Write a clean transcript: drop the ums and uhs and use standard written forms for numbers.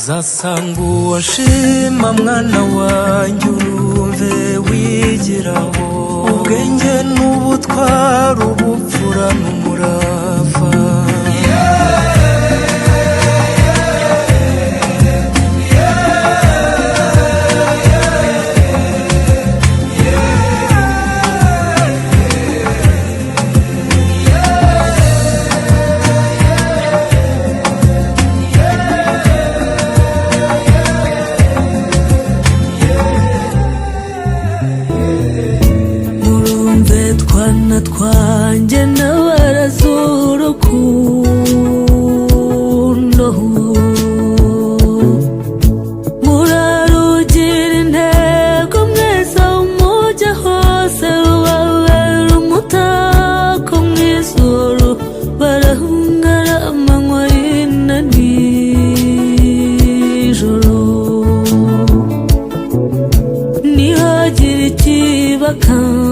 uzasanga uwashima mwana wanjye urumve wigiraho ubwenge n'ubutwari ubupfura n'umurava twana twanjye n'abarazura urukundo murarugira intego mweza umujya hose rubabera umutako mw'izuru barahungara amanywa y'ina nijoro nihagira ikibakanga